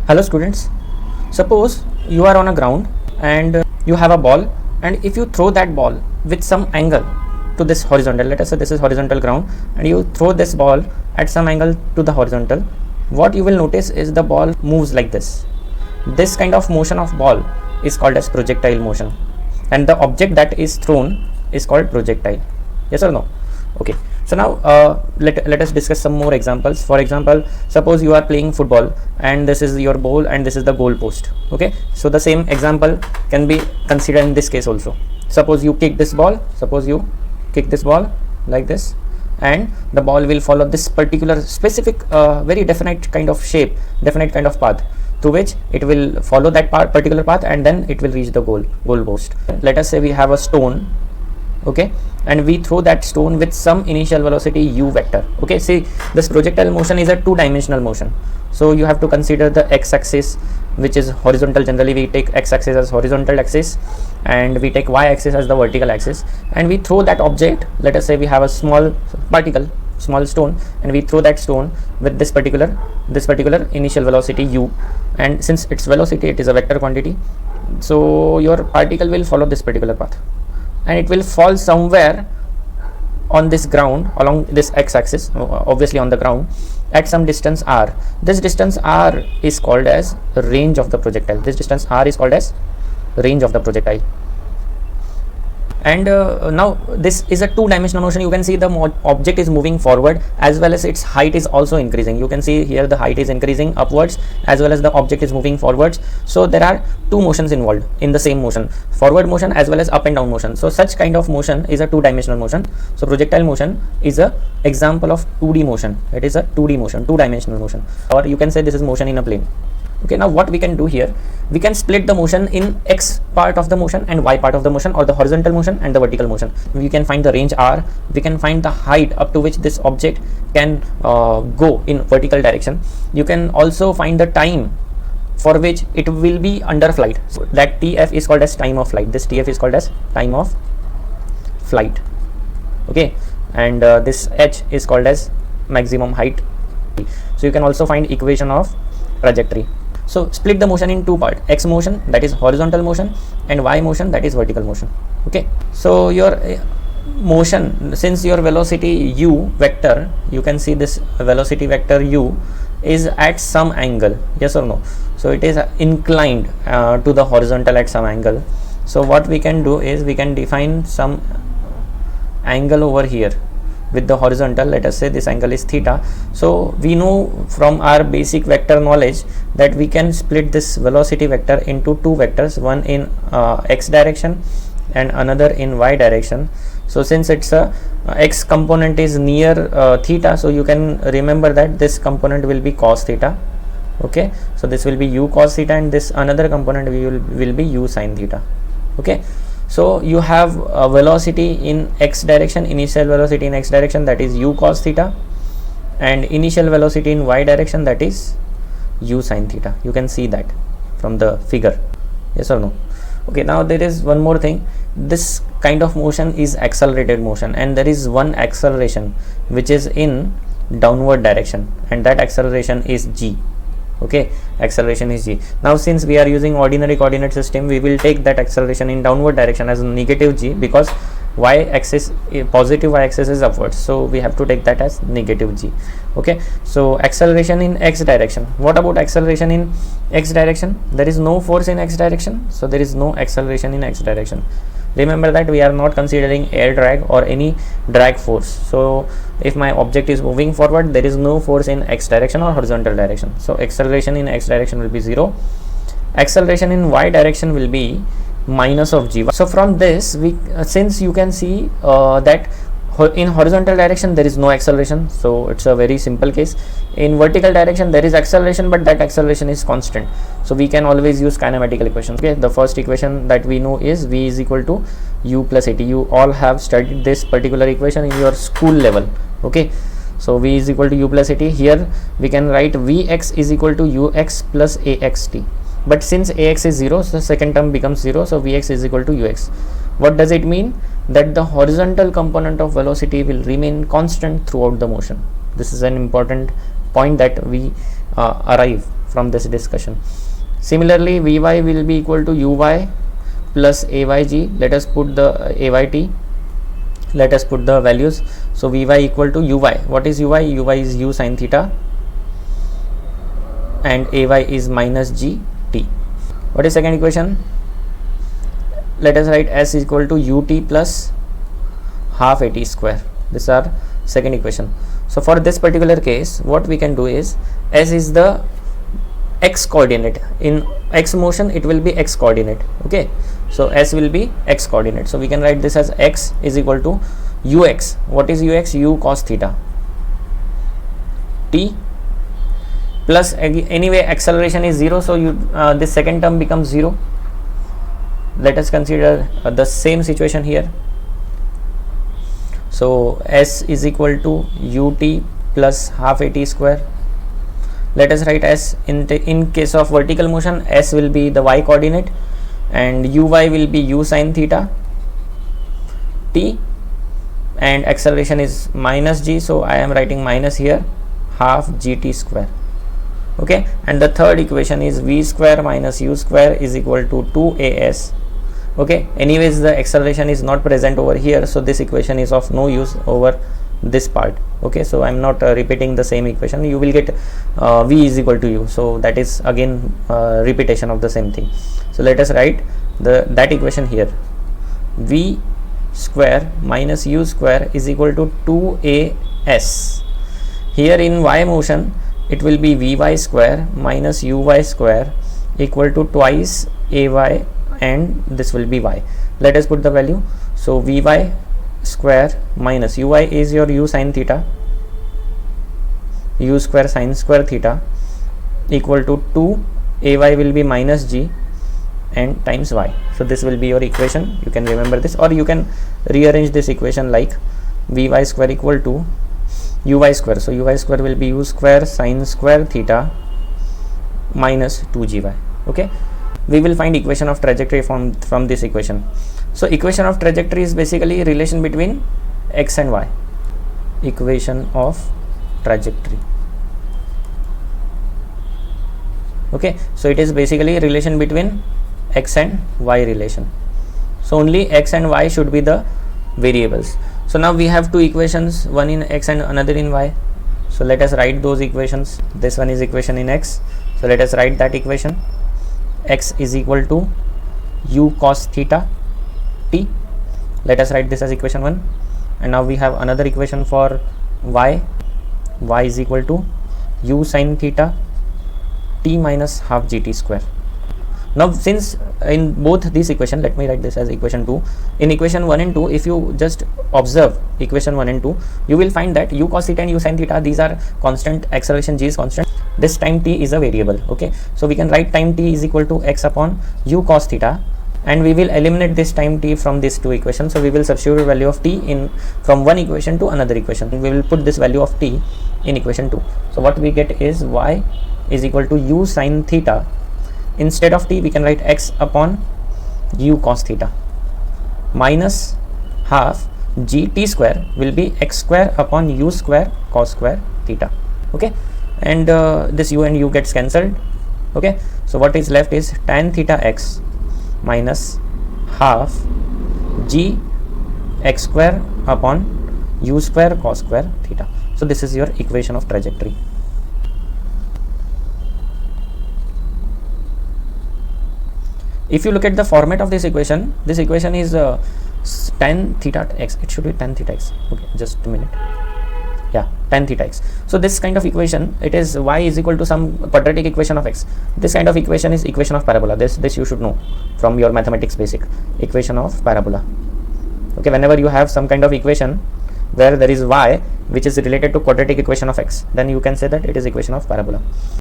Hello students, suppose you are on a ground and you have a ball, and if you throw that ball with some angle to this horizontal, let us say this is horizontal ground, and you throw this ball at some angle to the horizontal, what you will notice is the ball moves like this. This kind of motion of ball is called as projectile motion, and the object that is thrown is called projectile. Yes or no? Okay. So now let us discuss some more examples. For example, suppose you are playing football and this is your ball and this is the goal post. Okay, so the same example can be considered in this case also. Suppose you kick this ball, like this, and the ball will follow this particular specific very definite kind of shape, definite kind of path, through which it will follow that particular path, and then it will reach the goal post. Let us say we have a stone, okay, and we throw that stone with some initial velocity u vector. Okay, see, this projectile motion is a two-dimensional motion, so you have to consider the x-axis, which is horizontal. Generally we take x-axis as horizontal axis and we take y-axis as the vertical axis, and we throw that object. Let us say we have a small particle, small stone, and we throw that stone with this particular initial velocity u, and since its velocity, it is a vector quantity, so your particle will follow this particular path and it will fall somewhere on this ground along this x-axis, obviously on the ground, at some distance r. This distance r is called as range of the projectile. This distance r is called as range of the projectile. And now this is a two-dimensional motion. You can see the object is moving forward as well as its height is also increasing. You can see here the height is increasing upwards as well as the object is moving forwards. So there are two motions involved in the same motion, forward motion as well as up and down motion. So such kind of motion is a two-dimensional motion. So projectile motion is a example of 2D motion. It is a 2D motion, two-dimensional motion, or you can say this is motion in a plane. Okay, now what we can do here, we can split the motion in x part of the motion and y part of the motion, or the horizontal motion and the vertical motion. We can find the range r, we can find the height up to which this object can go in vertical direction. You can also find the time for which it will be under flight. So that tf is called as time of flight. This tf is called as time of flight. Okay, and this h is called as maximum height. So you can also find equation of trajectory. So split the motion in two parts: x motion, that is horizontal motion, and y motion, that is vertical motion. Okay, so your motion, since your velocity u vector, you can see this velocity vector u is at some angle, yes or no? So it is inclined to the horizontal at some angle. So what we can do is we can define some angle over here with the horizontal. Let us say this angle is theta. So we know from our basic vector knowledge that we can split this velocity vector into two vectors, one in x direction and another in y direction. So since it's a x component is near theta, so you can remember that this component will be cos theta. Okay, so this will be u cos theta, and this another component will be u sin theta. Okay, so you have a velocity in x direction, initial velocity in x direction, that is u cos theta, and initial velocity in y direction, that is u sin theta. You can see that from the figure, yes or no? Okay, now there is one more thing. This kind of motion is accelerated motion, and there is one acceleration which is in downward direction, and that acceleration is g. Okay, acceleration is g. Now since we are using ordinary coordinate system, we will take that acceleration in downward direction as negative g, because y axis, positive y axis is upwards, so we have to take that as negative g. Okay, so acceleration in x direction. What about acceleration in x direction? There is no force in x direction, so there is no acceleration in x direction. Remember that we are not considering air drag or any drag force. So if my object is moving forward, there is no force in x direction or horizontal direction, so acceleration in x direction will be 0. Acceleration in y direction will be minus of g. So from this, we since you can see that in horizontal direction there is no acceleration, so it's a very simple case. In vertical direction there is acceleration, but that acceleration is constant, so we can always use kinematical equations. Okay, the first equation that we know is v is equal to u plus at. You all have studied this particular equation in your school level. Okay, so v is equal to u plus at. Here we can write vx is equal to ux plus axt, but since ax is 0, so the second term becomes 0, so vx is equal to ux. What does it mean? That the horizontal component of velocity will remain constant throughout the motion. This is an important point that we arrive from this discussion. Similarly, Vy will be equal to Uy plus Ayg. Let us put the Ayt. Let us put the values. So Vy equal to Uy. What is Uy? Uy is u sin theta, and Ay is minus gt. What is second equation? Let us write s is equal to ut plus half at square. This is our second equation. So for this particular case, what we can do is, s is the x coordinate. In x motion it will be x coordinate. Okay, so s will be x coordinate. So we can write this as x is equal to ux. What is ux? U cos theta t plus, anyway acceleration is 0, so you this second term becomes 0. Let us consider the same situation here. So s is equal to ut plus half at square. Let us write s in case of vertical motion, s will be the y coordinate and uy will be u sin theta t, and acceleration is minus g, so I am writing minus here, half gt square. Okay, and the third equation is v square minus u square is equal to 2as. Okay, anyways the acceleration is not present over here, so this equation is of no use over this part. Okay, so I'm not repeating the same equation. You will get v is equal to u, so that is again repetition of the same thing. So let us write that equation here. V square minus u square is equal to 2as. Here in y motion it will be vy square minus uy square equal to twice ay, and this will be y. Let us put the value. So vy square minus uy is your u sin theta, u square sin square theta equal to 2 ay will be minus g and times y. So this will be your equation. You can remember this, or you can rearrange this equation like vy square equal to uy square. So uy square will be u square sin square theta minus 2gy. Okay, we will find equation of trajectory from this equation. So equation of trajectory is basically relation between x and y. Equation of trajectory. Okay, so it is basically relation between x and y relation. So only x and y should be the variables. So now we have two equations, one in x and another in y. So let us write those equations. This one is equation in x, so let us write that equation. X is equal to u cos theta t. Let us write this as equation 1. And now we have another equation for y. Y is equal to u sin theta t minus half gt square. Now since in both these equation, let me write this as equation 2. In equation 1 and 2, if you just observe equation 1 and 2, you will find that u cos theta and u sin theta, these are constant, acceleration g is constant, this time t is a variable. Okay, so we can write time t is equal to x upon u cos theta, and we will eliminate this time t from these two equations. So we will substitute value of t in from one equation to another equation. We will put this value of t in equation 2. So what we get is y is equal to u sin theta. Instead of t, we can write x upon u cos theta minus half gt square will be x square upon u square cos square theta. Okay, and this u and u gets cancelled. Okay, so what is left is tan theta x minus half g x square upon u square cos square theta. So this is your equation of trajectory. If you look at the format of this equation is tan theta x. It should be tan theta x. Okay, just a minute. Yeah, tan theta x. So this kind of equation, it is y is equal to some quadratic equation of x. This kind of equation is equation of parabola. This you should know from your mathematics basic. Equation of parabola. Okay, whenever you have some kind of equation where there is y which is related to quadratic equation of x, then you can say that it is equation of parabola.